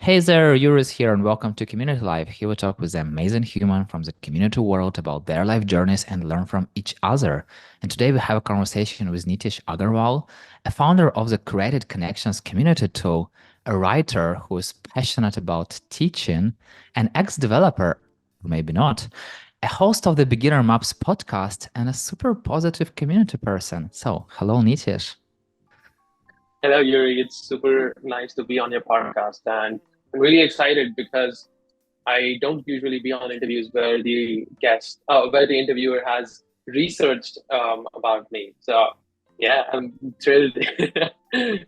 Hey there, Yuris here, and welcome to Community Life. Here we talk with amazing human from the community world about their life journeys and learn from each other. And today we have a conversation with Nityesh Agarwal, a founder of the Curated Connections community tool, a writer who is passionate about teaching, an ex-developer, or maybe not, a host of the Beginner Maps podcast, and a super positive community person. So, hello, Nityesh. Hello, Yuri. It's super nice to be on your podcast, and I'm really excited because I don't usually be on interviews where the interviewer has researched about me. So, yeah, I'm thrilled to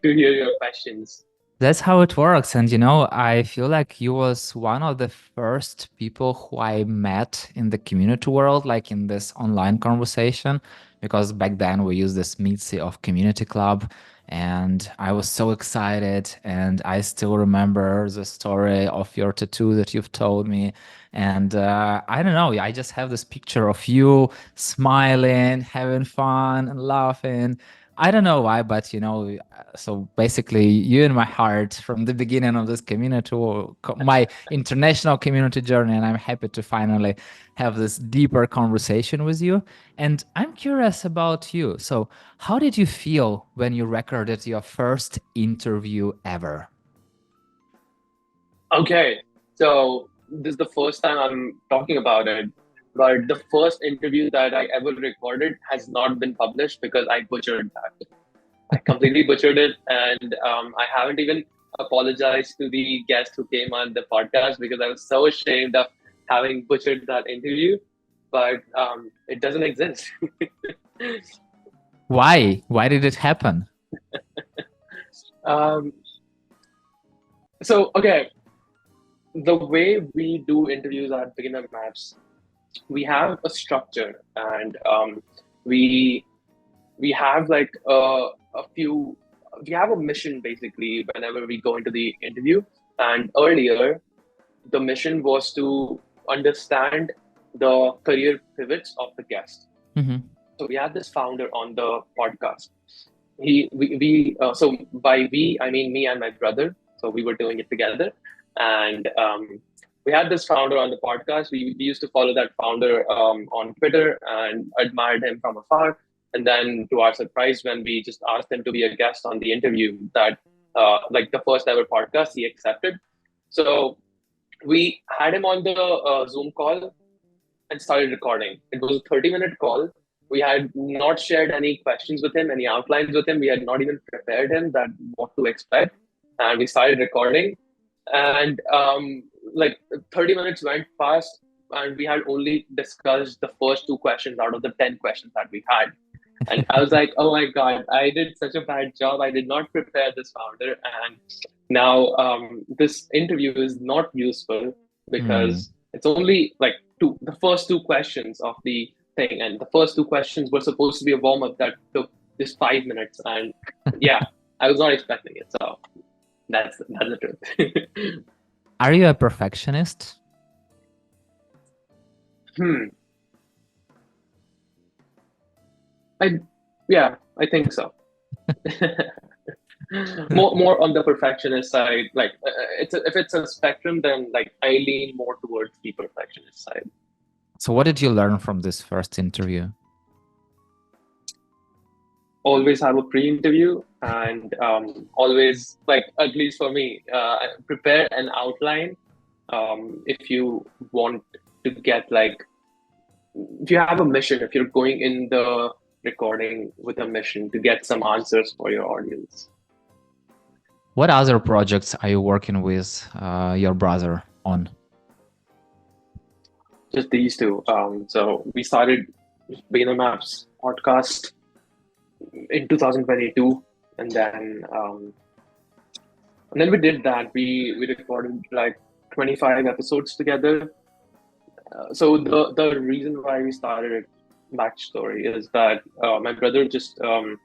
hear your questions. That's how it works. And I feel like you was one of the first people who I met in the community world, like in this online conversation, because back then we used this Meetsy of Community Club. And I was so excited. And I still remember the story of your tattoo that you've told me. And I don't know, I just have this picture of you smiling, having fun, and laughing. I don't know why, but so basically, you in my heart from the beginning of this community, my international community journey, and I'm happy to finally have this deeper conversation with you. And I'm curious about you. So, how did you feel when you recorded your first interview ever? Okay, so this is the first time I'm talking about it, but the first interview that I ever recorded has not been published because I butchered that. I completely butchered it, and I haven't even apologized to the guest who came on the podcast because I was so ashamed of having butchered that interview. But it doesn't exist. Why? Why did it happen? um, okay, the way we do interviews at Beginner Maps, we have a structure, and we we have like a few. We have a mission basically whenever we go into the interview. And earlier, the mission was to understand the career pivots of the guest. Hmm. So we had this founder on the podcast. So by we I mean me and my brother. So we were doing it together, and we had this founder on the podcast. We used to follow that founder on Twitter and admired him from afar. And then, to our surprise, when we just asked him to be a guest on the interview, that like the first ever podcast, he accepted. So we had him on the Zoom call and started recording. It was a 30-minute call. We had not shared any questions with him, any outlines with him. We had not even prepared him that what to expect. And we started recording. And like 30 minutes went past, and we had only discussed the first two questions out of the 10 questions that we had. And I was like, oh my God, I did such a bad job. I did not prepare this founder. And now this interview is not useful Mm. because it's only like the first two questions of the thing. And the first two questions were supposed to be a warm up that took just 5 minutes. And yeah, I was not expecting it. So that's the truth. Are you a perfectionist? hmm. I, yeah, I think so. More on the perfectionist side. Like if it's a spectrum, then like I lean more towards the perfectionist side. So, what did you learn from this first interview? Always have a pre-interview, and always, like, at least for me, prepare an outline. If you want to get like, if you have a mission, if you're going in the recording with a mission to get some answers for your audience. What other projects are you working with your brother on? Just these two. So we started Beginner Maps podcast in 2022, and then we did that. We recorded like 25 episodes together. So the reason why we started backstory is that my brother just was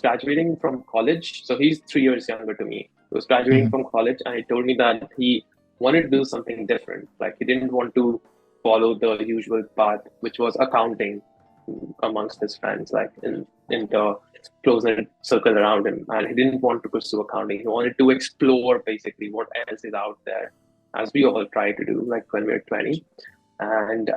graduating from college. So he's 3 years younger to me. He was graduating Mhm. from college, and he told me that he wanted to do something different. Like he didn't want to follow the usual path, which was accounting. amongst his friends, like in the close knit circle around him, and he didn't want to pursue accounting. He wanted to explore basically what else is out there, as we all try to do, like when we're 20. And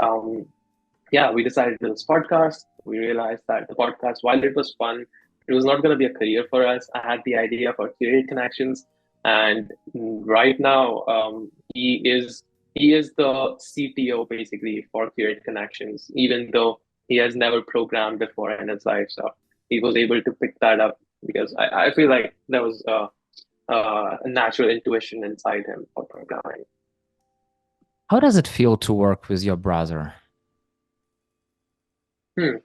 yeah, we decided to do this podcast. We realized that the podcast, while it was fun, it was not going to be a career for us. I had the idea for Curated Connections, and right now, he is the CTO basically for Curated Connections, even though he has never programmed before in his life. So he was able to pick that up because I feel like there was a natural intuition inside him for programming. How does it feel to work with your brother? Hmm.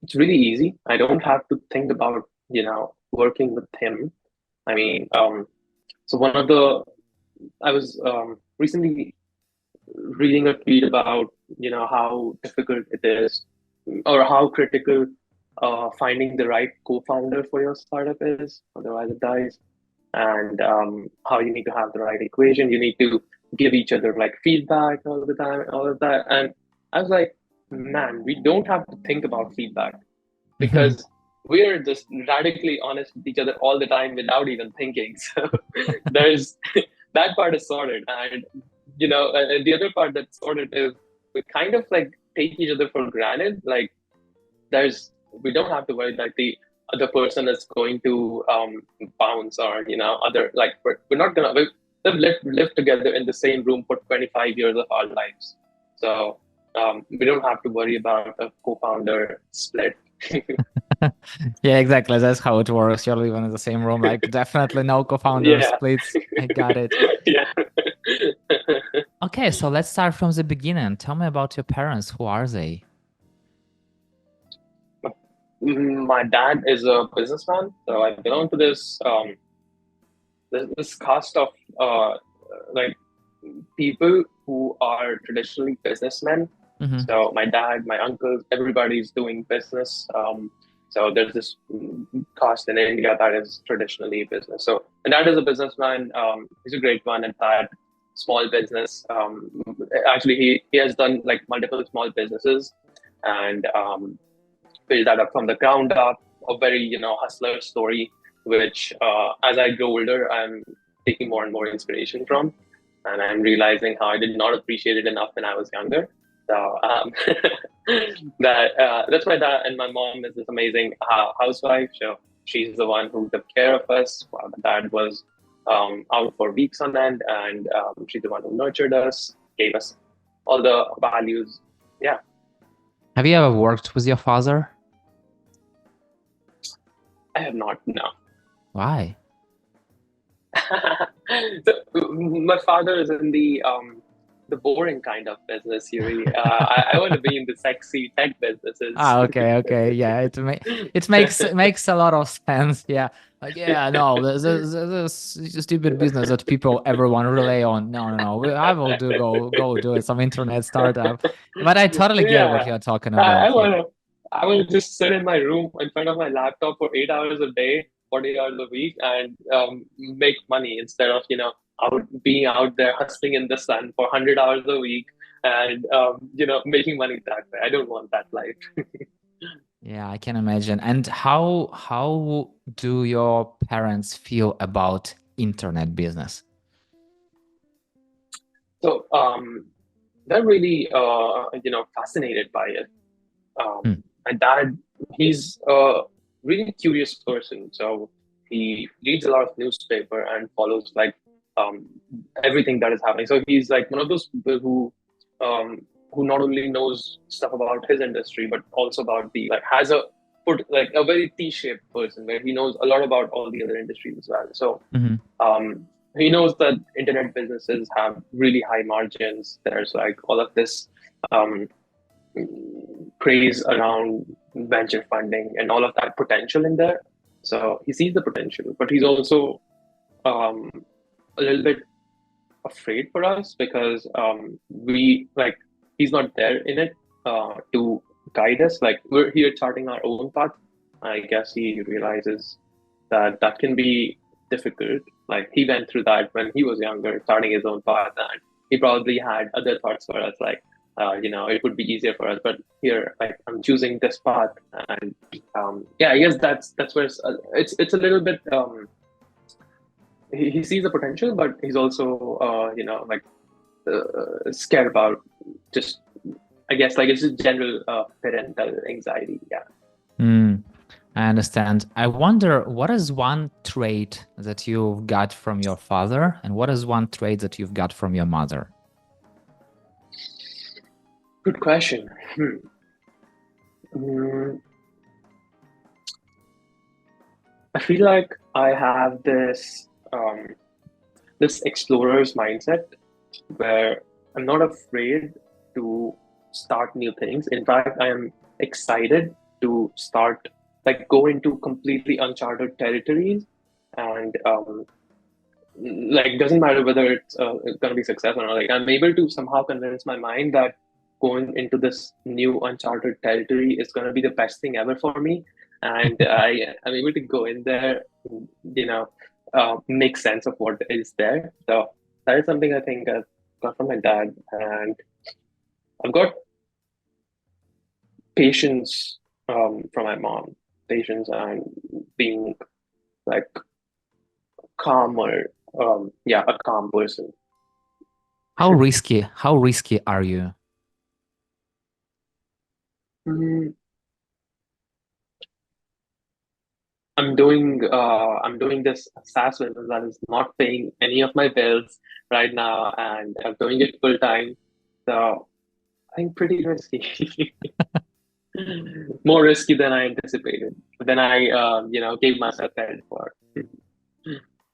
It's really easy. I don't have to think about, working with him. I mean, so one of the, I was recently reading a tweet about, how difficult it is or how critical finding the right co-founder for your startup is, otherwise it dies. And how you need to have the right equation. You need to give each other like feedback all the time, all of that. And I was like, man, we don't have to think about feedback because we're just radically honest with each other all the time without even thinking. So there's that part is sorted, and the other part that's sorted is we kind of like take each other for granted. Like there's we don't have to worry that the other person is going to bounce or other like we're not gonna we've lived together in the same room for 25 years of our lives, so we don't have to worry about a co-founder split. Yeah, exactly. That's how it works. You're living in the same room. Like, definitely no co-founder Yeah. splits. I got it. Yeah. Okay, so let's start from the beginning. Tell me about your parents. Who are they? My dad is a businessman, so I belong to this caste of like people who are traditionally businessmen. Hmm. So my dad, my uncles, everybody's doing business. So there's this caste in India that is traditionally business. So my dad is a businessman. He's a great one at that. Small business. Actually, he has done like multiple small businesses and build that up from the ground up. A very hustler story, which as I grow older, I'm taking more and more inspiration from, and I'm realizing how I did not appreciate it enough when I was younger. So that's my dad, and my mom is this amazing housewife. So she's the one who took care of us while my dad was out for weeks on end, and she's the one who nurtured us, gave us all the values. Yeah. Have you ever worked with your father? I have not, no. Why? So, my father is in the boring kind of business, Yuri. I want to be in the sexy tech businesses. Ah, okay, yeah. It makes a lot of sense. Yeah, like yeah, no, this stupid business that people everyone rely on. No, no, no. I will go do it. Some internet startup. But I totally get what Yeah, you're talking I, about. I Yeah. wanna. I will just sit in my room in front of my laptop for 8 hours a day, 40 hours a week, and make money instead of being out there hustling in the sun for 100 hours a week and making money that way. I don't want that life. Yeah, I can imagine. And how do your parents feel about internet business? So they're really fascinated by it. Hmm. My dad, he's a really curious person. So he reads a lot of newspaper and follows like um, everything that is happening. So he's like one of those people who not only knows stuff about his industry, but also about the like has a put like a very T-shaped person where he knows a lot about all the other industries as well. So Hmm. um, he knows that internet businesses have really high margins. There's like all of this um, craze around venture funding and all of that potential in there. So he sees the potential, but he's also um, a little bit afraid for us because we like he's not there in it to guide us. Like we're here charting our own path. I guess he realizes that that can be difficult. Like he went through that when he was younger, starting his own path, and he probably had other thoughts for us, like it would be easier for us. But here, like, I'm choosing this path, and yeah, I guess that's where it's a little bit. He sees the potential, but he's also like scared about just, I guess, like, it's just general parental anxiety. Yeah. Mm, I understand. I wonder, what is one trait that you've got from your father, and what is one trait that you've got from your mother? Good question. Mm, I feel like I have this explorer's mindset where I'm not afraid to start new things. In fact, I am excited to start, like, go into completely uncharted territories, and like, doesn't matter whether it's going to be successful or not. Like, I'm able to somehow convince my mind that going into this new uncharted territory is going to be the best thing ever for me, and I'm able to go in there, you know, make sense of what is there. So that is something I think I've got from my dad, and I've got patience from my mom. Patience and being, like, calmer. Yeah, a calm person. How risky are you? Mm, I'm doing this SaaS business that is not paying any of my bills right now, and I'm doing it full time. So I think pretty risky, more risky than I anticipated, than I gave myself credit for.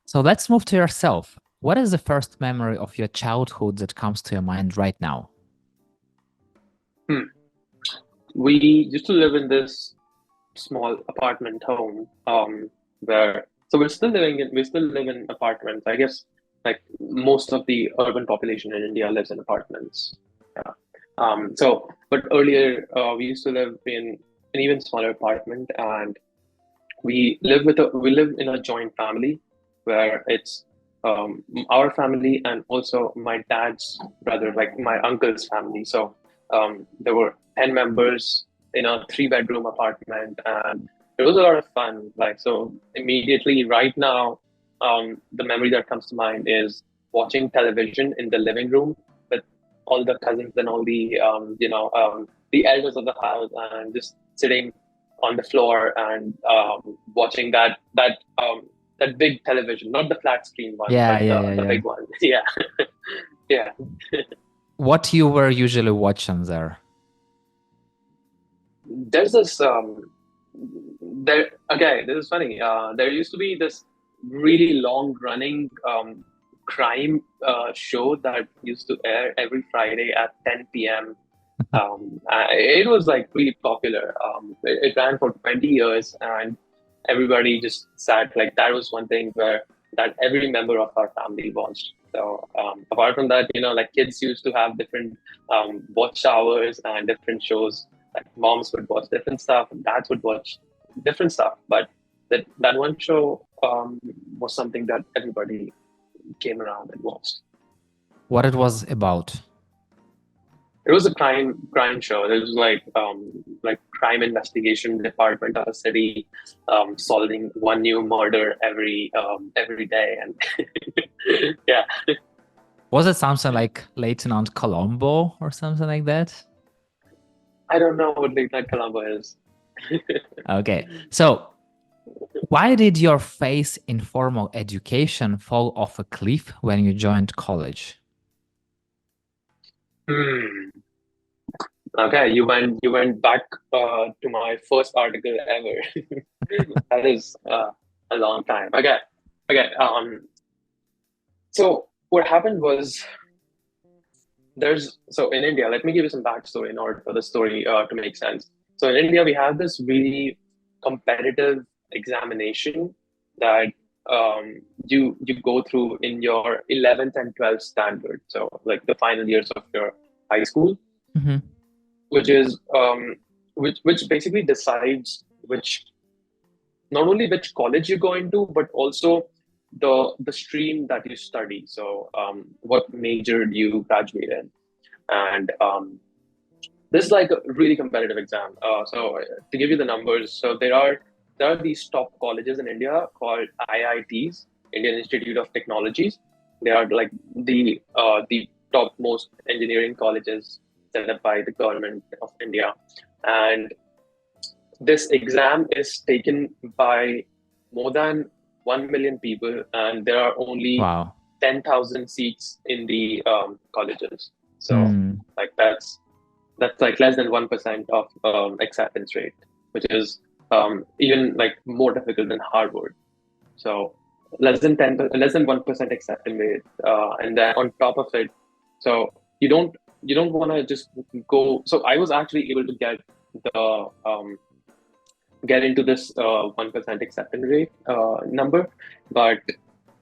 So let's move to yourself. What is the first memory of your childhood that comes to your mind right now? Hmm. We used to live in this small apartment home, where, so we still live in apartments. I guess, like, most of the urban population in India lives in apartments. Yeah. But earlier, we used to live in an even smaller apartment, and we live in a joint family where it's our family and also my dad's brother, like my uncle's family. So there were 10 members in a three-bedroom apartment, and it was a lot of fun. Like, so immediately right now, the memory that comes to mind is watching television in the living room with all the cousins and all the elders of the house, and just sitting on the floor and watching that big television, not the flat screen one, Yeah, but yeah, yeah, the yeah. big one. Yeah, yeah. What you were usually watching there? There's this there. Okay, this is funny. There used to be this really long running crime show that used to air every Friday at 10 p.m. It was, like, really popular. It ran for 20 years, and everybody just sat, like, that was one thing where that every member of our family watched. So apart from that, like, kids used to have different watch hours and different shows. Like, moms would watch different stuff, and dads would watch different stuff. But that one show was something that everybody came around and watched. What it was about? It was a crime show. It was like crime investigation department of a city, solving one new murder every day, and yeah. Was it something like Lieutenant Colombo or something like that? I don't know what Late Night Columbo is. Okay. So why did your faith in formal education fall off a cliff when you joined college? Hmm. Okay, you went back to my first article ever. That is a long time. Okay, okay. So what happened was, so in India, let me give you some backstory in order for the story to make sense. So in India, we have this really competitive examination that you go through in your 11th and 12th standard. So, like, the final years of your high school, Mhm. which is which basically decides which, not only which college you go into, but also the stream that you study. So what major do you graduate in, and this is like a really competitive exam. To give you the numbers, so there are these top colleges in India called IITs, Indian Institute of Technologies. They are like the topmost engineering colleges set up by the government of India, and this exam is taken by more than 1 million people, and there are only Wow. 10,000 seats in the colleges. So, Hmm. like that's like less than 1% of acceptance rate, which is even like more difficult than Harvard. So less than 1% acceptance rate, and then on top of it, so you don't want to just go. So I was actually able to the get into this 1% acceptance rate number, but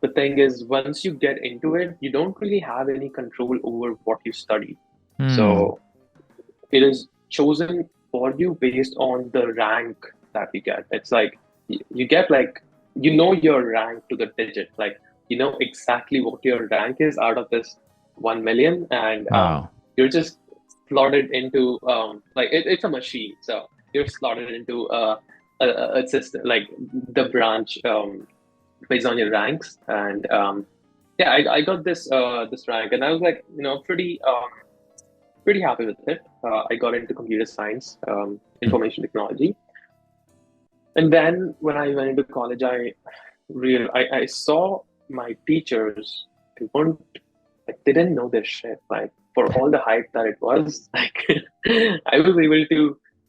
the thing is, once you get into it, you don't really have any control over what you study. Hmm. So it is chosen for you based on the rank that you get. It's like you get like your rank to the digit. Like you know exactly what your rank is out of this 1 million, and Wow. you're just slotted into it's a machine. So you're slotted into a system like the branch based on your ranks, and yeah, I got this rank, and I was like pretty happy with it. I got into computer science, information technology, and then when I went into college, I saw my teachers. They weren't like they didn't know their shit. Like for all the hype that it was, like I was able to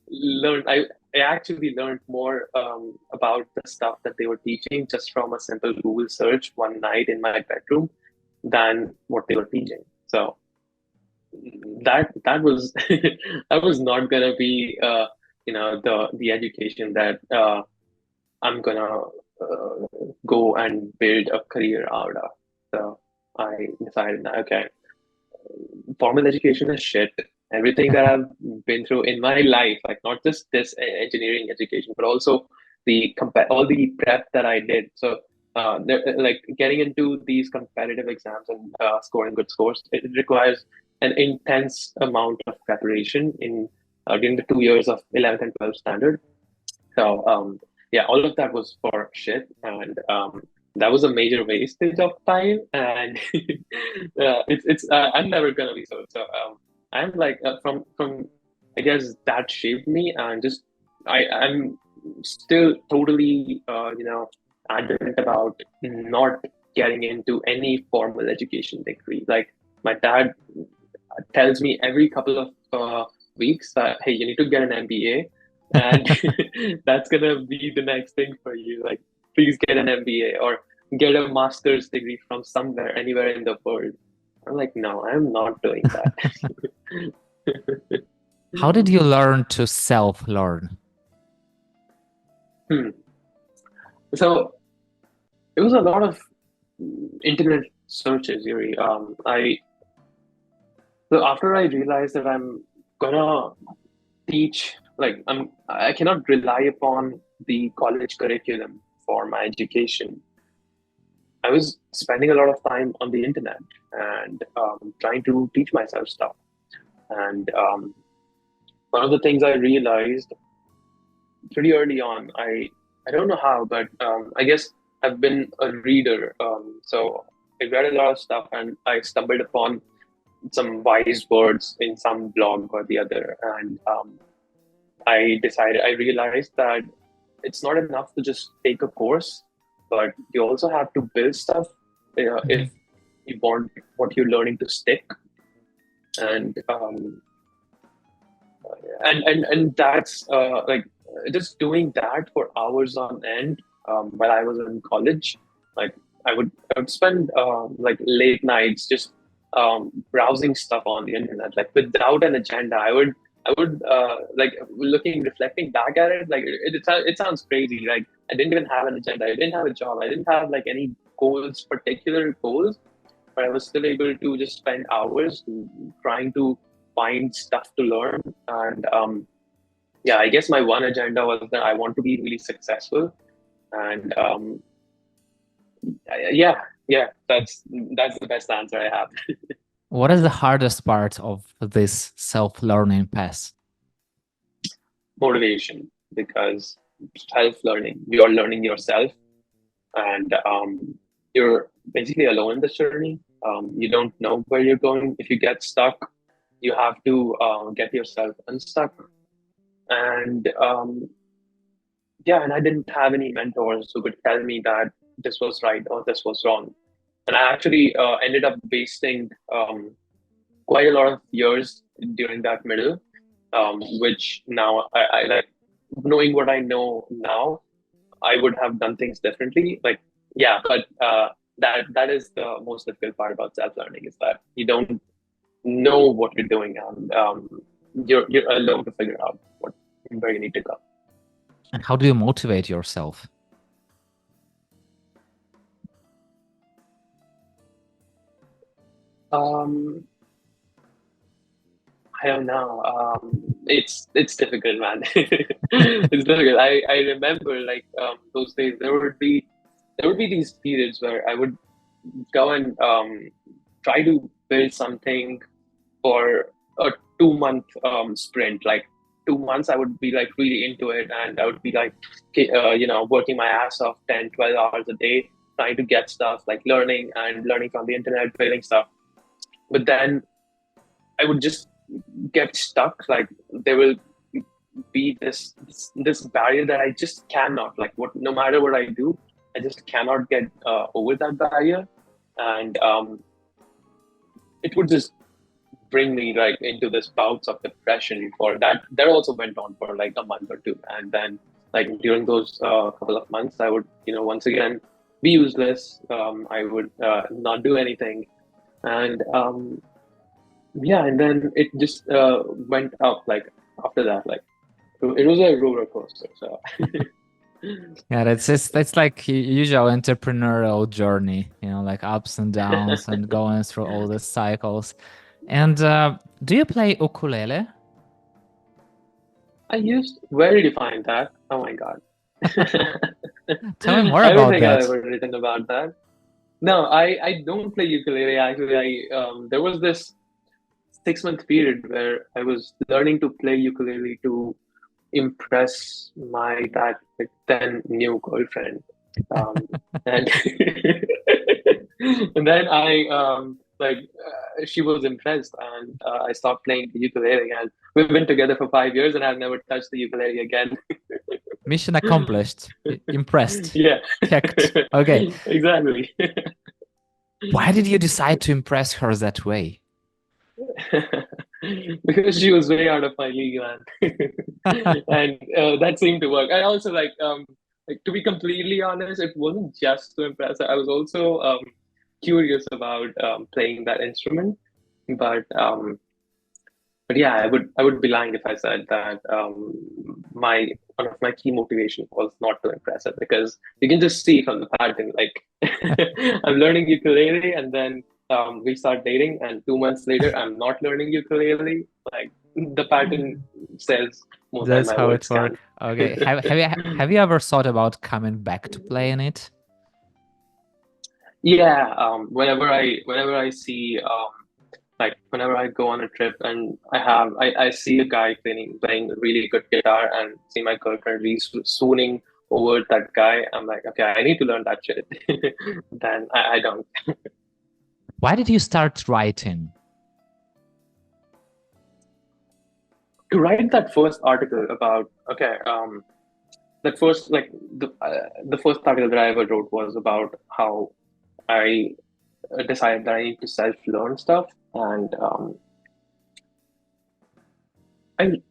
learn. I actually learned more about the stuff that they were teaching just from a simple Google search one night in my bedroom than what they were teaching. So that was that was not gonna be the education that I'm gonna go and build a career out of. So I decided that okay, formal education is shit. Everything that I've been through in my life, like not just this engineering education, but also all the prep that I did. So like getting into these competitive exams and scoring good scores, it requires an intense amount of preparation in during the 2 years of 11th and 12th standard. So yeah, all of that was for shit, and that was a major wastage of time. And I'm never gonna be so. So I'm like from I guess that shaped me, and just I'm still totally adamant about not getting into any formal education degree. Like my dad tells me every couple of weeks that hey, you need to get an MBA, and that's gonna be the next thing for you. Like, please get an MBA or get a master's degree from somewhere, anywhere in the world. I'm like, no, I'm not doing that. How did you learn to self-learn? Hmm. So it was a lot of internet searches, Yuri. I so after I realized that I'm gonna teach I cannot rely upon the college curriculum for my education. I was spending a lot of time on the internet and trying to teach myself stuff. And one of the things I realized pretty early on, I don't know how, but I guess I've been a reader. So I read a lot of stuff, and I stumbled upon some wise words in some blog or the other, and I realized that it's not enough to just take a course, but you also have to build stuff if Mhm. you want what you're learning to stick. And that's like just doing that for hours on end while I was in college. Like I would spend like late nights just browsing stuff on the internet, like without an agenda. I would like reflecting back at it, like it sounds crazy. Like I didn't even have an agenda. I didn't have a job. I didn't have like any particular goals, but I was still able to just spend hours trying to find stuff to learn. And yeah, I guess my one agenda was that I want to be really successful. And yeah, yeah, that's the best answer I have. What is the hardest part of this self-learning path? motivation, because self-learning, you're learning yourself, and you're basically alone in this journey. You don't know where you're going. If you get stuck, you have to get yourself unstuck. And yeah, and I didn't have any mentors who could tell me that this was right or this was wrong. And I actually ended up wasting quite a lot of years during that middle, which now I like, knowing what I know now, I would have done things differently. Like, yeah, but that is the most difficult part about self-learning, is that you don't know what you're doing, and you're alone to figure out what where you need to go. And how do you motivate yourself? Um, I don't know. It's difficult, man. It's difficult. I remember, like, those days. There would be these periods where I would go and try to build something for a 2 month sprint. Like, 2 months, I would be like really into it, and I would be like, working my ass off 10, 12 hours a day, trying to get stuff, like learning from the internet, building stuff. But then I would just get stuck. Like, there will be this barrier that I just cannot, like, what no matter what I do, I just cannot get over that barrier, and it would just bring me like into this bouts of depression. For that also went on for like a month or two, and then, like, during those couple of months, I would, once again, be useless. I would not do anything, and yeah, and then it just went up, like, after that, like, it was a roller coaster. So Yeah, that's like usual entrepreneurial journey, like ups and downs and going through all the cycles. And do you play ukulele? I used, where did you find that? Oh my God. Tell me more I don't about think I've that. ever written about that. No, I don't play ukulele actually. There was this 6 month period where I was learning to play ukulele to impress my that then new girlfriend. And and then she was impressed, and I stopped playing the ukulele, and we've been together for 5 years, and I've never touched the ukulele again. Mission accomplished. Impressed. Yeah. Checked. Okay. Exactly. Why did you decide to impress her that way? Because she was way out of my league, man. And that seemed to work. I also, like, to be completely honest, it wasn't just to impress her. I was also curious about playing that instrument, but yeah, I would be lying if I said that my one of my key motivation was not to impress her, because you can just see from the pattern. Like, I'm learning ukulele, and then we start dating, and 2 months later, I'm not learning ukulele. Like, the pattern says more than That's my how it words can. works. Okay. Have you ever thought about coming back to playing it? Yeah, whenever I see like, whenever I go on a trip, and I see a guy playing a really good guitar, and see my girlfriend really swooning over that guy, I'm like, okay, I need to learn that shit. Then I don't. Why did you start writing? To write that first article about, okay, that first, like, the first article that I ever wrote was about how I decided that I need to self learn stuff, and I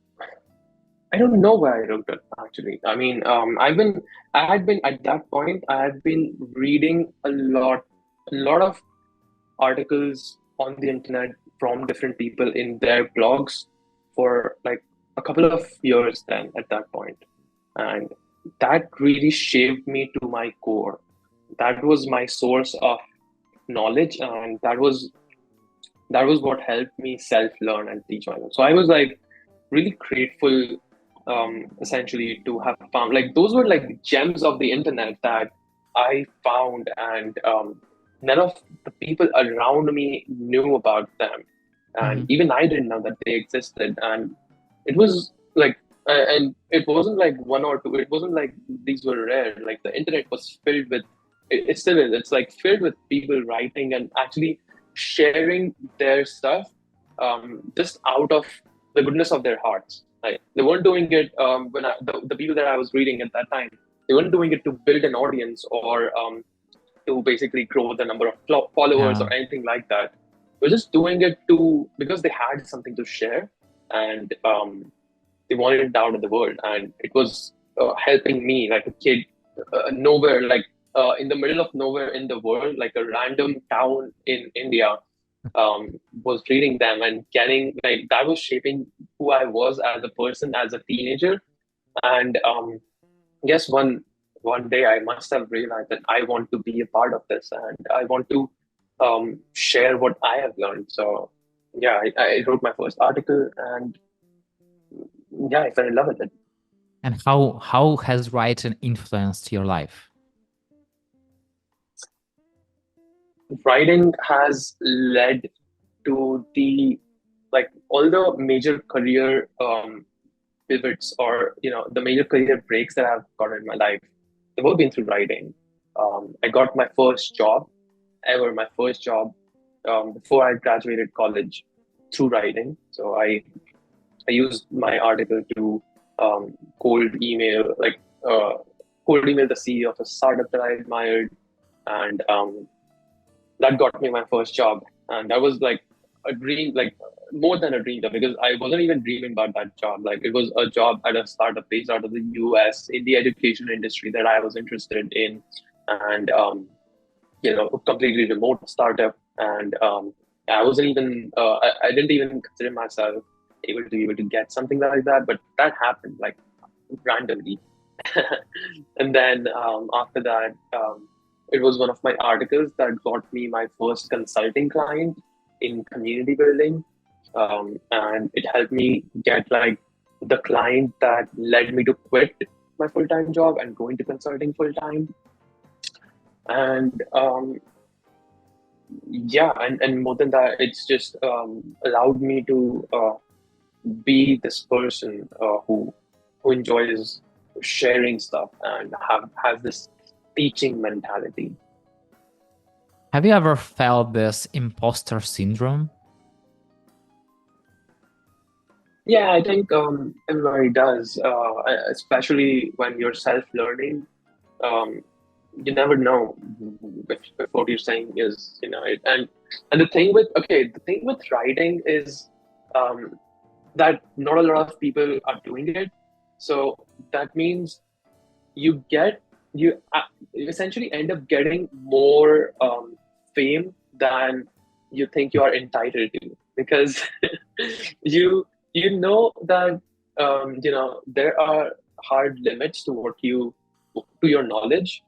I don't know why I wrote it actually. I mean, I had been at that point, I had been reading a lot of articles on the internet from different people in their blogs for like a couple of years then at that point. And that really shaped me to my core. That was my source of knowledge, and that was what helped me self-learn and teach myself. So I was like really grateful, essentially, to have found, like, those were like gems of the internet that I found, and none of the people around me knew about them, and Mhm. even I didn't know that they existed. And it was like And it wasn't like one or two. It wasn't like these were rare. Like the internet was filled with. It still is. It's like filled with people writing and actually sharing their stuff, just out of the goodness of their hearts. Like they weren't doing it, the people that I was reading at that time. They weren't doing it to build an audience or to basically grow the number of followers Yeah. or anything like that. They were just doing it to because they had something to share, and they wanted it out of the world, and it was helping me like a kid, nowhere, like in the middle of nowhere in the world, like a random town in India, was reading them and getting like that was shaping who I was as a person as a teenager. And yes, one day I must have realized that I want to be a part of this, and I want to share what I have learned. So yeah, I wrote my first article, and yeah, I fell in love with it. And how has writing influenced your life? Writing has led to the like all the major career pivots, or the major career breaks that I've gotten in my life. They've all been through writing. I got my first job ever, my first job, before I graduated college, through writing. So I used my article to cold email, cold email the CEO of a startup that I admired, and that got me my first job. And that was like a dream, like more than a dream job, because I wasn't even dreaming about that job. Like it was a job at a startup based out of the US in the education industry that I was interested in. And a completely remote startup. And I wasn't even I didn't even consider myself able to get something like that, but that happened like randomly. And then after that, it was one of my articles that got me my first consulting client in community building. And it helped me get like the client that led me to quit my full-time job and go into consulting full-time. And yeah, and more than that, it's just allowed me to be this person who enjoys sharing stuff and has this teaching mentality. Have you ever felt this imposter syndrome? Yeah, I think everybody does, especially when you're self-learning. Um, you never know if what you're saying is, and the thing with writing is um, that not a lot of people are doing it. So that means you get you essentially end up getting more fame than you think you are entitled to, because you know that there are hard limits to your knowledge,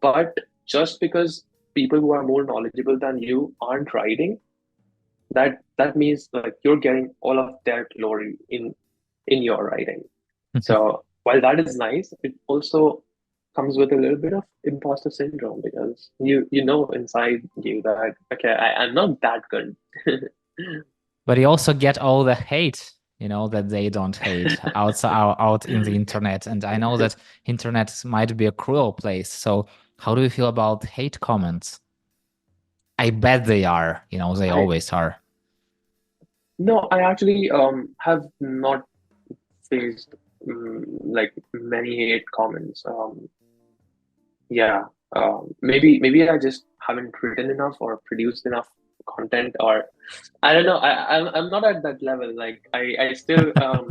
but just because people who are more knowledgeable than you aren't writing, that means like you're getting all of their glory in your writing. So while that is nice, it also comes with a little bit of imposter syndrome, because you know inside you that okay, I'm not that good. But you also get all the hate, that they don't hate out in the internet. And I know that internet might be a cruel place. So how do you feel about hate comments? I bet they are, they I always are. No, I actually have not faced like many hate comments. Yeah, maybe I just haven't written enough or produced enough content, or I don't know. I'm not at that level. Like I still I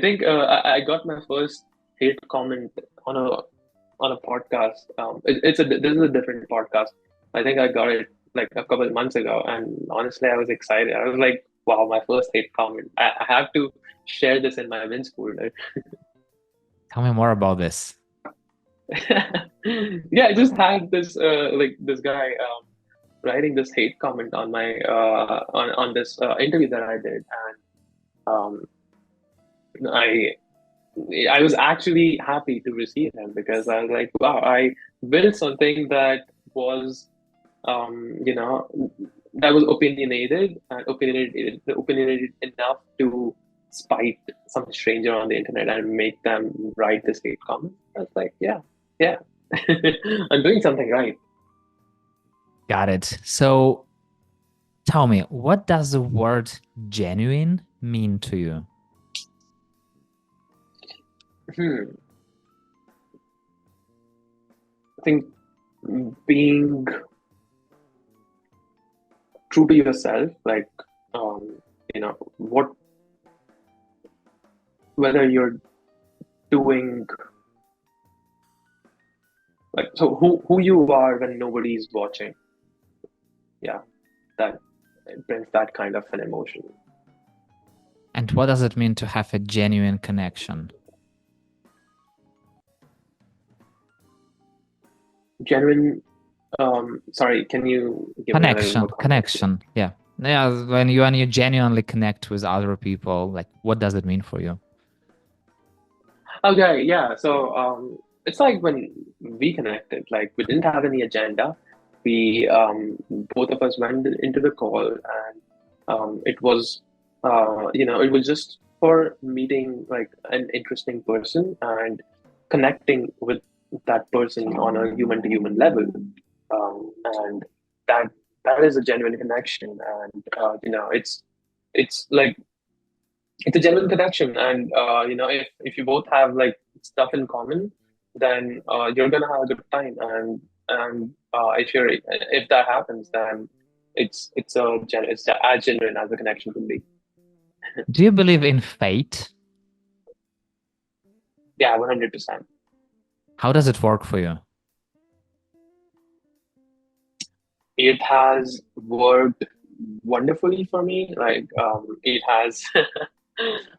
think I got my first hate comment on a podcast. This is a different podcast. I think I got it like a couple of months ago, and honestly, I was excited. I was like, "Wow, my first hate comment! I have to share this in my wins pool." Right? Tell me more about this. Yeah, I just had this this guy writing this hate comment on my on this interview that I did, and um, I I was actually happy to receive him, because I was like, wow, I built something that was, you know, that was opinionated enough to spite some stranger on the internet and make them write this hate comment. I was like, yeah, yeah, I'm doing something right. Got it. So tell me, what does the word genuine mean to you? Hmm. I think being true to yourself, like, what whether you're doing like so who you are when nobody's watching. Yeah, that it brings that kind of an emotion. And what does it mean to have a genuine connection? Genuine. Sorry, can you give me a little Connection, more context here? connection. Yeah. Yeah, when you genuinely connect with other people, like what does it mean for you? Okay, yeah. So it's like when we connected, like we didn't have any agenda. We both of us went into the call, and it was it was just for meeting like an interesting person and connecting with that person on a human to human level, and that that is a genuine connection, and it's like it's a genuine connection, and if you both have like stuff in common, then you're gonna have a good time, and if that happens, then it's as genuine as a connection could be. Do you believe in fate? Yeah, 100%. How does it work for you? It has worked wonderfully for me. Like it has.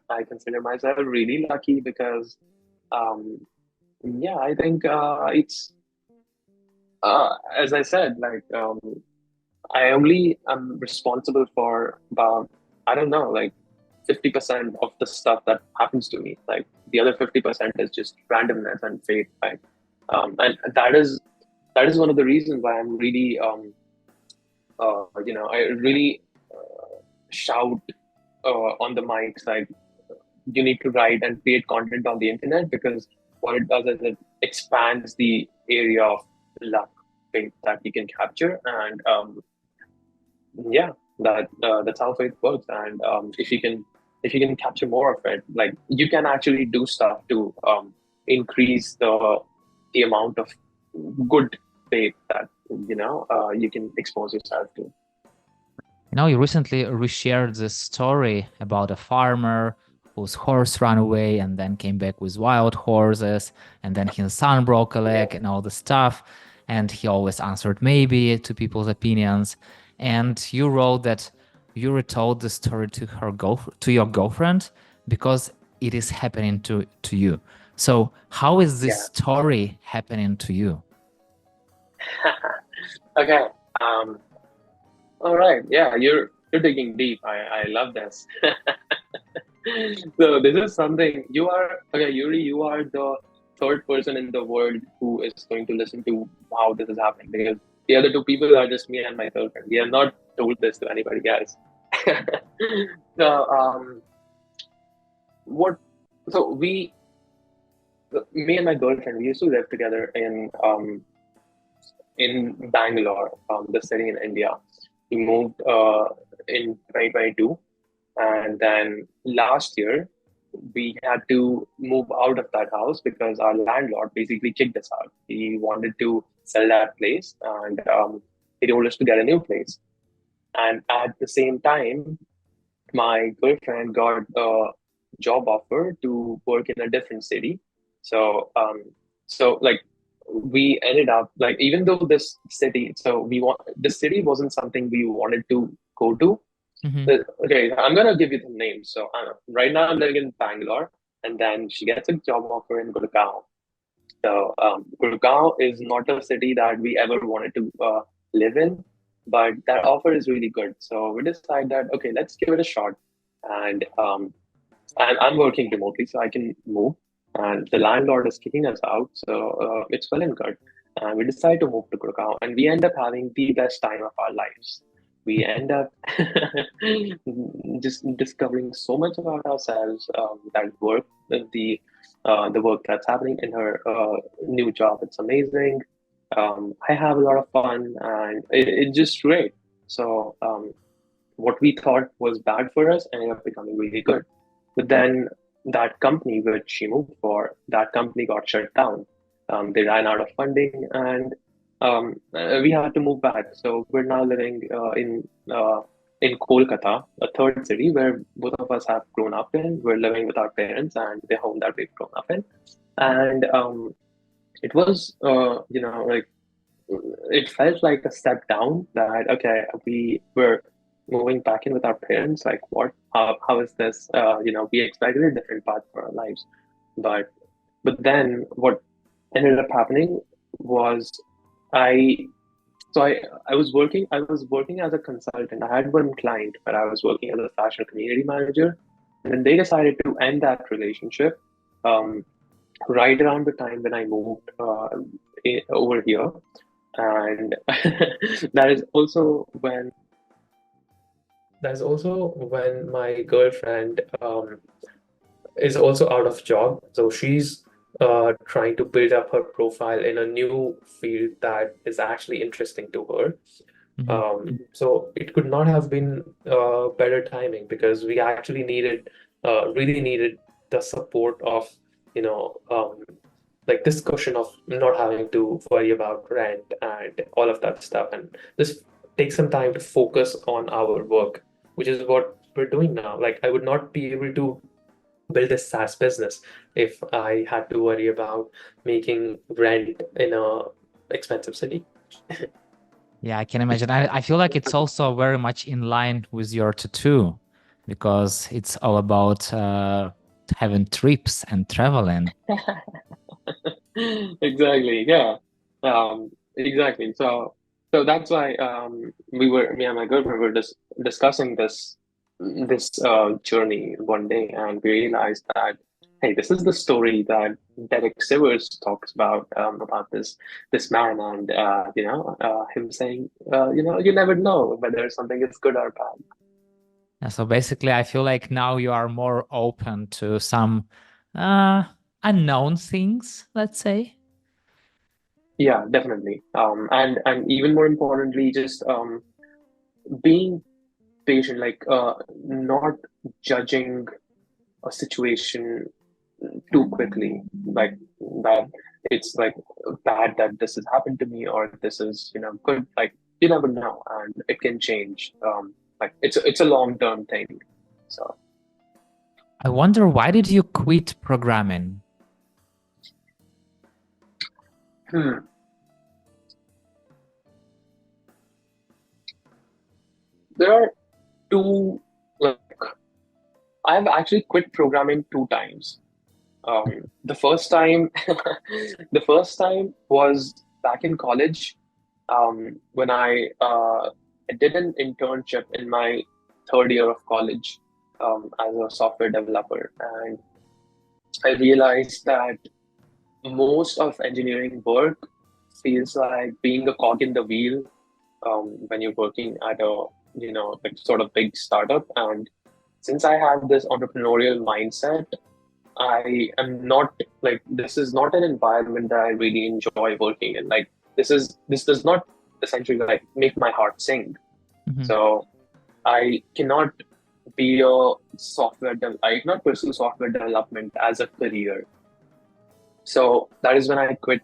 I consider myself really lucky because um, yeah, I think it's as I said, like I only am responsible for about, I don't know, like 50% of the stuff that happens to me. Like the other 50% is just randomness and fate. Like, and that is one of the reasons why I'm really, I really shout on the mics like you need to write and create content on the internet because what it does is it expands the area of luck fate that you can capture and yeah, that's how faith works. And if you can capture more of it, like you can actually do stuff to increase the amount of good faith that you can expose yourself to. You recently reshared this story about a farmer whose horse ran away and then came back with wild horses, and then his son broke a Yeah, leg and all the stuff. And he always answered maybe to people's opinions. And you wrote that you retold the story to to your girlfriend because it is happening to you. So how is this yeah. story happening to you? Okay. Um, all right. Yeah, you're digging deep. I love this. So this is something you are okay, Yuri. You are the third person in the world who is going to listen to how this is happening because the other two people are just me and my girlfriend. We have not told this to anybody else. So what? So me and my girlfriend, we used to live together in Bangalore, the city in India. We moved in 2022, and then last year we had to move out of that house because our landlord basically kicked us out. He wanted to sell that place, and he told us to get a new place. And at the same time, my girlfriend got a job offer to work in a different city. So, like we ended up like even though this city, so we want the city wasn't something we wanted to go to. Mhm. Okay, I'm gonna give you the names. So right now I'm living in Bangalore, and then she gets a job offer in Gurgaon. So Gurgaon is not a city that we ever wanted to live in, but that offer is really good. So we decided that okay, let's give it a shot. And I'm working remotely, so I can move. And the landlord is kicking us out, so it's well and good. And we decided to move to Gurgaon, and we end up having the best time of our lives. we end up just discovering so much about ourselves. That work, the work that's happening in her new job, it's amazing. I have a lot of fun, and it's just great. So what we thought was bad for us ended up becoming really good. But then that company which she moved for, that company got shut down. They ran out of funding, and we had to move back. So we're now living in Kolkata, a third city where both of us have grown up in. We're living with our parents and the home that we've grown up in, and it was like it felt like a step down that okay, we were moving back in with our parents. Like, what? How is this? We expected a different path for our lives, but then what ended up happening was I I was working as a consultant. I had one client, but I was working as a fashion community manager, and then they decided to end that relationship. Um, right around the time when I moved over here, and that is also when my girlfriend is also out of job. So she's trying to build up her profile in a new field that is actually interesting to her. Mhm. So it could not have been better timing because we actually really needed the support of, you know, like this cushion of not having to worry about rent and all of that stuff, and just take some time to focus on our work, which is what we're doing now. Like, I would not be able to build a SaaS business if I had to worry about making rent in a expensive city. Yeah, I can imagine. I feel like it's also very much in line with your tattoo because it's all about having trips and traveling. Exactly. Yeah. Exactly. So that's why me and my girlfriend were just discussing this journey one day, and we realized that hey, this is the story that Derek Sivers talks about this man, and him saying, you never know whether something is good or bad. Yeah, so basically, I feel like now you are more open to some uh, unknown things, let's say. Yeah, definitely. And even more importantly, just being patient, like not judging a situation too quickly, like that it's like bad that this has happened to me, or this is good. Like, you never know, and it can change. Like, it's a long-term thing. So I wonder, why did you quit programming? hmm, there are two, like, I've actually quit programming two times. The first time, the first time was back in college, when I did an internship in my third year of college, as a software developer, and I realized that most of engineering work feels like being a cog in the wheel, when you're working at a like sort of big startup. And since I have this entrepreneurial mindset, I am not like this is not an environment that I really enjoy working in. Like, this does not essentially like make my heart sing. Mhm. So I cannot I cannot pursue software development as a career. So that is when I quit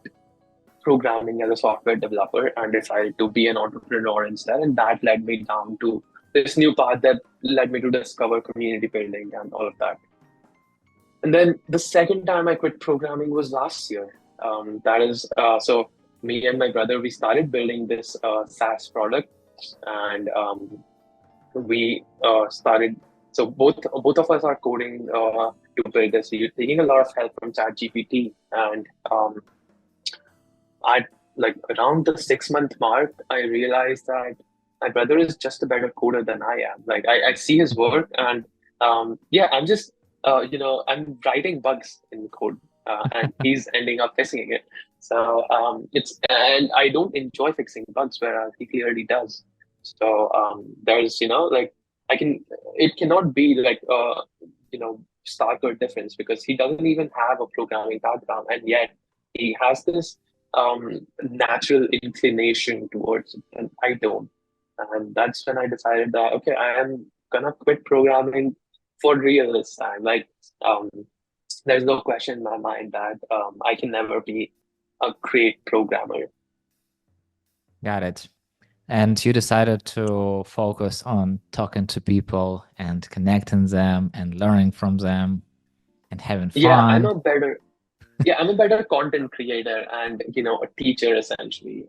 programming as a software developer and decided to be an entrepreneur instead. And that led me down to this new path that led me to discover community building and all of that. And then the second time I quit programming was last year. That is so me and my brother, we started building this SaaS product, and we started. So both of us are coding to build this. We're taking a lot of help from ChatGPT, and at like around the 6 month mark, I realized that my brother is just a better coder than I am. Like, I see his work, and yeah, I'm just I'm writing bugs in code, and he's ending up fixing it. So it's and I don't enjoy fixing bugs, whereas he clearly does. So there's, like I can, it cannot be like starker difference because he doesn't even have a programming background, and yet he has this natural inclination towards it, and I don't. And that's when I decided that okay, I am gonna quit programming for real this time. Like um, there's no question in my mind that I can never be a great programmer. Got it. And you decided to focus on talking to people and connecting them and learning from them and having Yeah, fun. I'm a better content creator and a teacher essentially.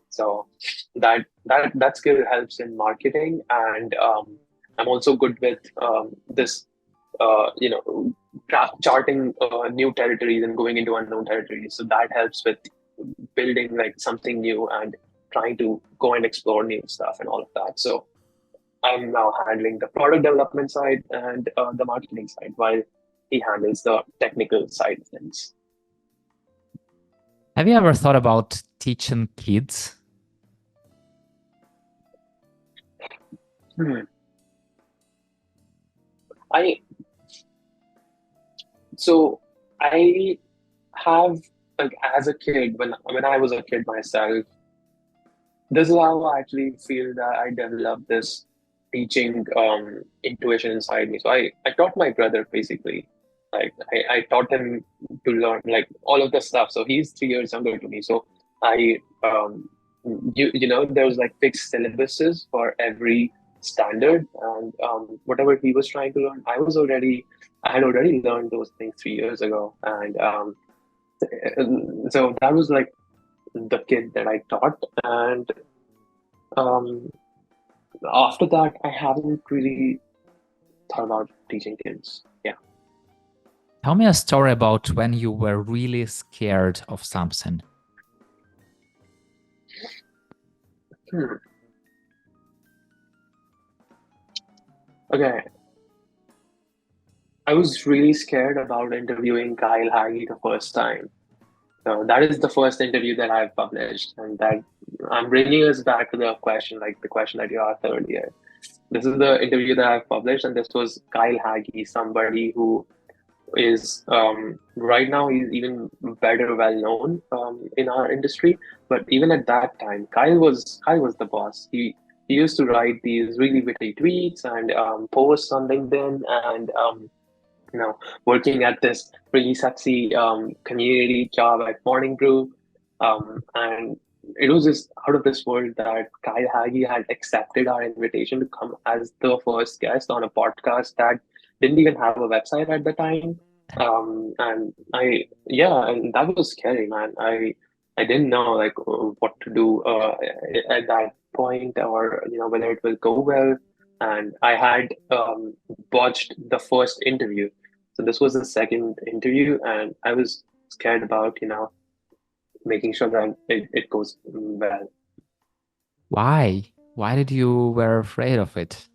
So that skill helps in marketing, and I'm also good with this charting new territories and going into unknown territories. So that helps with building like something new and trying to go and explore new stuff and all of that. So I'm now handling the product development side and the marketing side while he handles the technical side of things. Have you ever thought about teaching kids? Hmm. I so I have like as a kid when I was a kid myself, this is how I actually feel that I developed this teaching intuition inside me. So I taught my brother basically. Like I taught him to learn like all of the stuff. So he's 3 years younger to me. So I there's like fixed syllabuses for every standard, and whatever he was trying to learn, I had already learned those things 3 years ago. And so that was like the kid that I taught. And um, after that, I haven't really thought about teaching kids. Yeah. Tell me a story about when you were really scared of something. Hmm. Okay. I was really scared about interviewing Kyle Haggy the first time. So that is the first interview that I've published, and that I'm bringing us back to the question, like the question that you asked earlier. This is the interview that I've published, and this was Kyle Haggy, somebody who is right now he's even better well known in our industry. But even at that time, Kyle was the boss. He used to write these really witty tweets and posts on LinkedIn, and working at this really sexy community job at Morning Brew. And it was just out of this world that Kyle Haggy had accepted our invitation to come as the first guest on a podcast that didn't even have a website at the time. And that was scary, man. I didn't know like what to do at that point, or whether it will go well. And I had botched the first interview, so this was the second interview, and I was scared about, making sure that it goes well. Why? Why did you were afraid of it?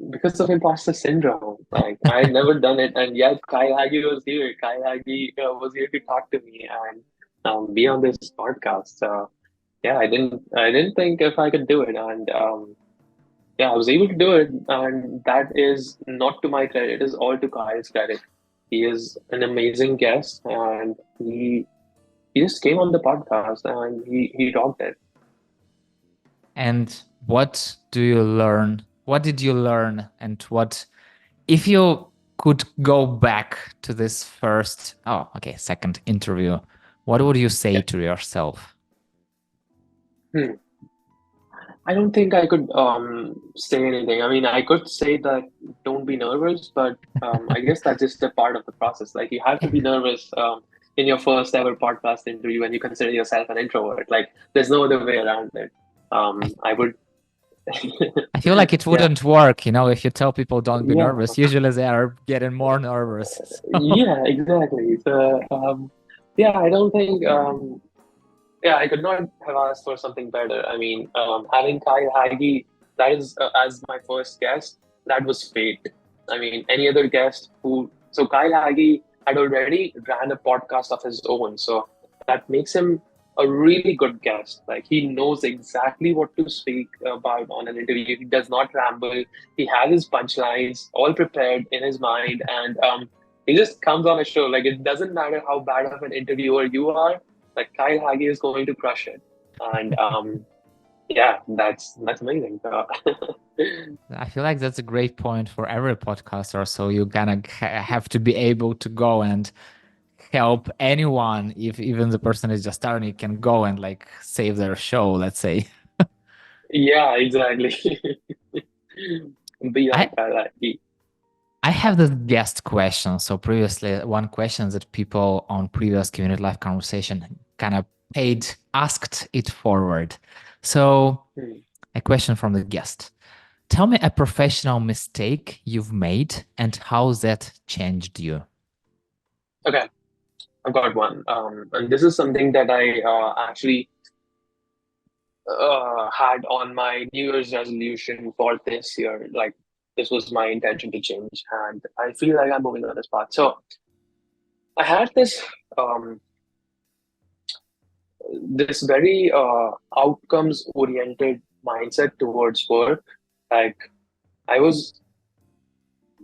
Because of imposter syndrome. Like I had never done it, and yet Kyle Haggy was here. Kyle Haggy was here to talk to me and be on this podcast. So yeah, I didn't think if I could do it, and yeah, I was able to do it, and that is not to my credit. It is all to Kyle's credit. He is an amazing guest, and he just came on the podcast and he rocked it. And what do you learn? What did you learn? And what, if you could go back to this second interview, what would you say Yeah. to yourself? Hmm. I don't think I could say anything. I mean, I could say that don't be nervous, but I guess that's just a part of the process. Like you have to be nervous in your first ever podcast interview, and you consider yourself an introvert. Like there's no other way around it. I, I would, I feel like it yeah, wouldn't work, if you tell people don't be yeah, nervous. Usually they are getting more nervous. So, yeah, exactly. So yeah, I don't think yeah, I could not have asked for something better. I mean, having Kyle Haggy, that is as my first guest, that was fate. I mean, any other guest so Kyle Haggy had already ran a podcast of his own, so that makes him a really good guest. Like he knows exactly what to speak about on an interview. He does not ramble. He has his punchlines all prepared in his mind, and he just comes on a show. Like it doesn't matter how bad of an interviewer you are. Like Kyle Hagi is going to crush it, and yeah, that's amazing. I feel like that's a great point for every podcaster. So you gonna have to be able to go and help anyone, if even the person is just starting, you can go and like save their show, let's say. Yeah, exactly. Be I like Kyle Hagi. I have this guest question. So previously, one question that people on previous community live conversation kind of asked it forward. So Hmm. a question from the guest. Tell me a professional mistake you've made and how that changed you. Okay, I've got one. And this is something that I actually had on my New Year's resolution for this year. Like this was my intention to change, and I feel like I'm moving on this path. So I had this very outcomes oriented mindset towards work. Like I was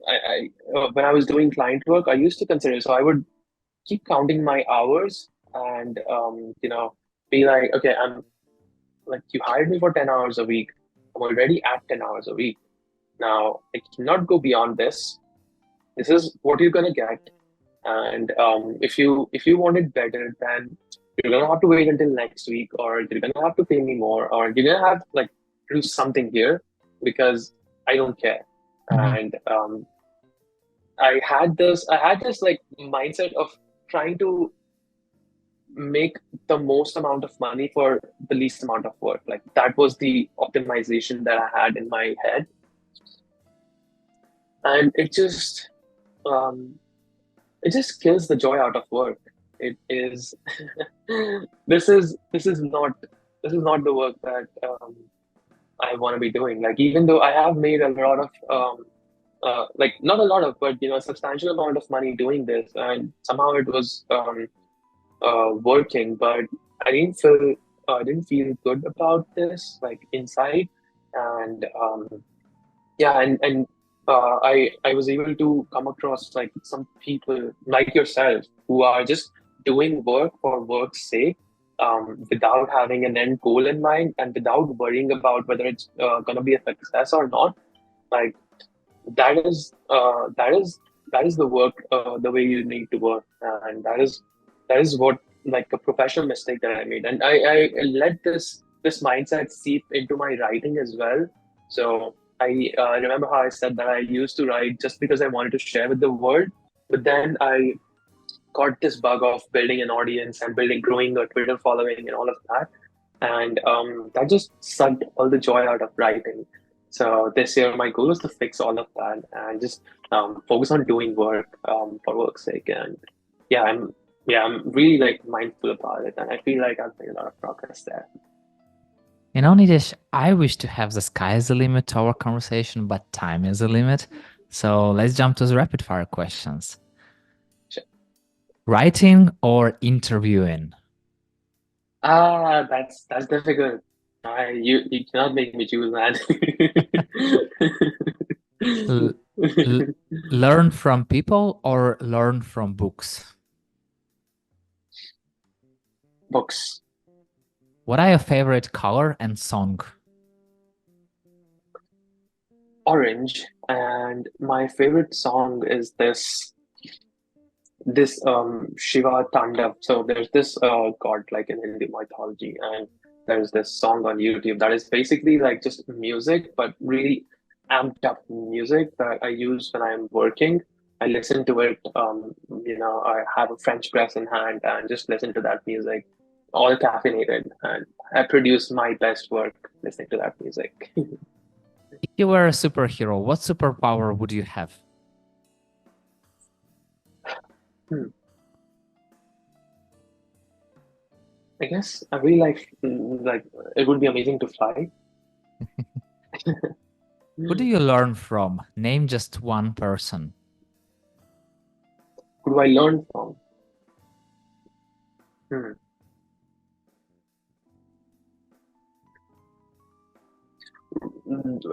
I when I was doing client work, I used to consider, so I would keep counting my hours and be like, okay, I'm like, you hired me for 10 hours a week. I'm already at 10 hours a week. Now I cannot go beyond this. This is what you're gonna get. And if you want it better, then you're gonna have to wait until next week, or you're gonna have to pay me more, or you're gonna have like do something here because I don't care. Mhm. And I had this like mindset of trying to make the most amount of money for the least amount of work. Like that was the optimization that I had in my head, and um, it just kills the joy out of work. It is this is not the work that I want to be doing. Like even though I have made a lot of like not a lot of, but a substantial amount of money doing this, and somehow it was working, but I didn't feel good about this like inside, and yeah, and I was able to come across like some people like yourself who are just doing work for work's sake, without having an end goal in mind and without worrying about whether it's gonna be a success or not. Like that is the work, the way you need to work, and that is what like a professional mistake that I made, and I let this mindset seep into my writing as well. So I remember how I said that I used to write just because I wanted to share with the world, but then I got this bug of building an audience and growing a Twitter following and all of that, and that just sucked all the joy out of writing. So this year, my goal is to fix all of that and just focus on doing work for work's sake. And yeah, I'm really like mindful about it, and I feel like I've made a lot of progress there. Nitesh, I wish to have the sky as the limit to our conversation, but time is the limit. So let's jump to the rapid fire questions. Sure. Writing or interviewing? That's difficult. You cannot make me choose, man. L- l- learn from people or learn from books? Books. What are your favorite color and song? Orange, and my favorite song is this Shiva Tandav. So there's this god like in Hindi mythology, and there's this song on YouTube that is basically like just music, but really amped up music that I use when I'm working. I listen to it, I have a French press in hand and just listen to that music, all caffeinated, and I produce my best work listening to that music. If you were a superhero, what superpower would you have? Hmm. I guess I really like it would be amazing to fly. Who do you learn from? Name just one person. Who do I learn from? Hmm.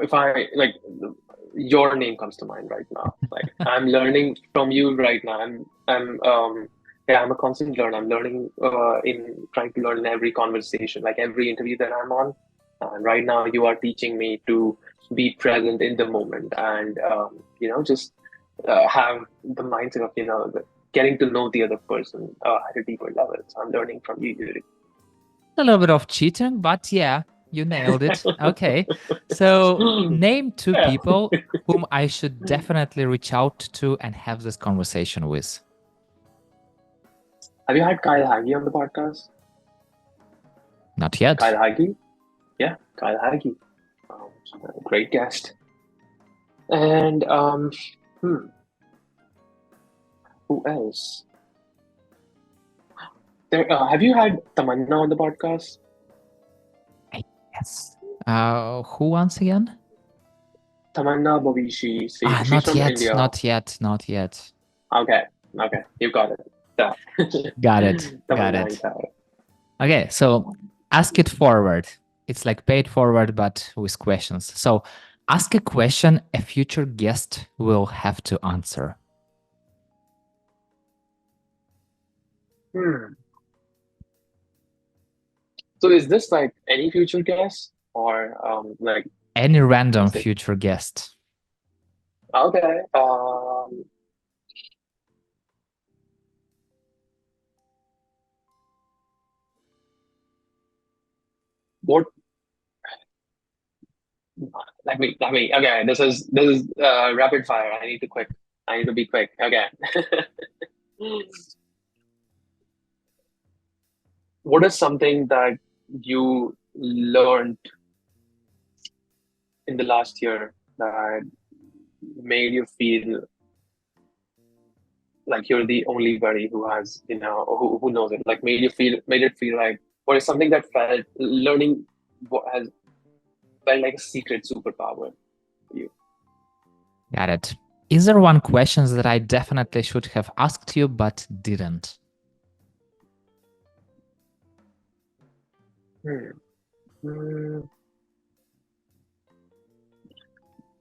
if I like your name comes to mind right now. Like I'm learning from you right now. Yeah, I'm a constant learner. I'm learning in trying to learn in every conversation, like every interview that I'm on. And right now you are teaching me to be present in the moment and just have the mindset of getting to know the other person at a deeper level. So I'm learning from you, Yuri. A little bit of cheating, but yeah, you nailed it. Okay. So name two Yeah. people whom I should definitely reach out to and have this conversation with. Have you had Kyle Haggy on the podcast? Not yet. Kyle Haggy? Yeah, Kyle Haggy. Um, Great guest. And hmm, who else? There, have you had Tamanna on the podcast? Yes. Who once again? Tamanna Babishi. She's Not from yet. India. Not yet. Not yet. Okay, okay, you got it. Yeah. Got it. Got Tamanna and it. Kyle. Okay. So ask it forward. It's like paid forward, but with questions. So ask a question a future guest will have to answer. Hmm. So is this like any future guest or like Any random let's say future guest. okay what let me okay this is rapid fire. I need to be quick. Okay. What is something that you learned in the last year that made you feel like you're the only buddy who has, who knows it? Like made it feel like, or is something that felt learning what has felt like a secret superpower for you? Got it. Is there one question that I definitely should have asked you but didn't? Hmm. Hmm.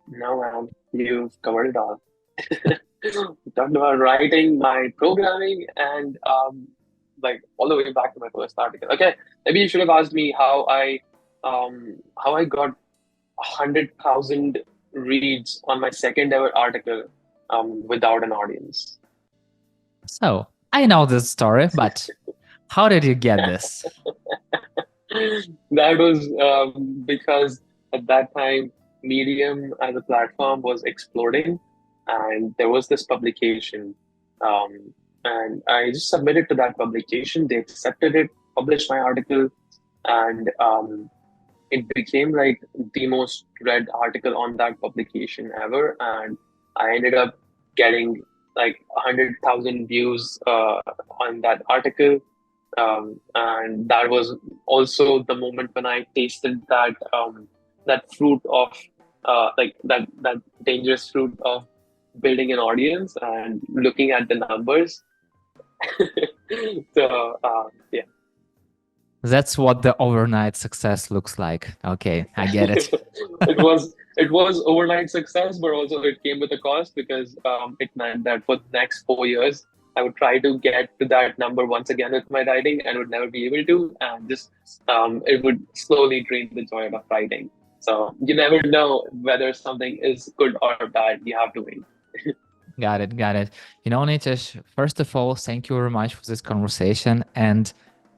No, man, you've covered it all. We talked about writing, my programming, and like all the way back to my first article. Okay, maybe you should have asked me how I got 100,000 reads on my second ever article without an audience. So I know this story, but how did you get this? That was because at that time, Medium as a platform was exploding, and there was this publication. Um, and I just submitted to that publication. They accepted it, published my article, and it became like the most read article on that publication ever. And I ended up getting like 100,000 views on that article, and that was also the moment when I tasted that fruit of like that dangerous fruit of building an audience and looking at the numbers. So yeah. That's what the overnight success looks like. Okay, I get it. It was overnight success, but also it came with a cost because it meant that for the next 4 years, I would try to get to that number once again with my writing and would never be able to, and just it would slowly drain the joy of writing. So you never know whether something is good or bad. You have to wait. Got it. Got it. Nitesh, first of all, thank you very much for this conversation. And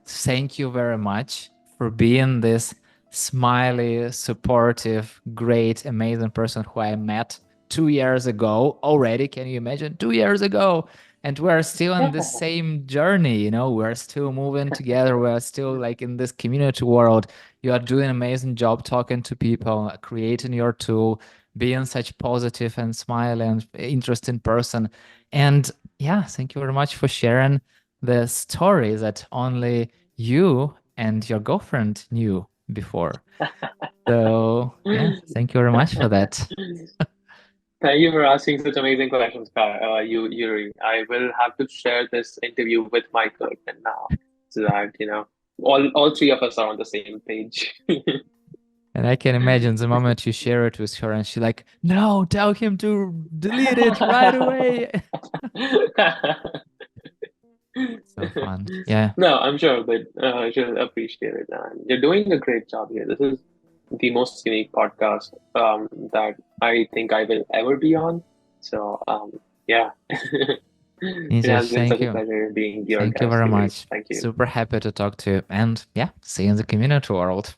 thank you very much for being this smiley, supportive, great, amazing person who I met 2 years ago already. Can you imagine? 2 years ago. And we're still on the Yeah. same journey, we're still moving together. We're still like in this community world. You are doing an amazing job talking to people, creating your tool, being such positive and smiling and interesting person. And yeah, thank you very much for sharing the story that only you and your girlfriend knew before. So yeah, thank you very much for that. Thank you for asking such amazing questions, Yuri. I will have to share this interview with my girlfriend now, so that all three of us are on the same page. And I can imagine the moment you share it with her and she's like, no, tell him to delete it right away. So fun. Yeah. No, I'm sure that she'll appreciate it. And you're doing a great job here. This is the most unique podcast that I think I will ever be on. So, yeah, it has Nitish, been thank such a you. pleasure being your Thank you guest, very Yuri. much. Thank you. Super happy to talk to you. And yeah, see you in the community world.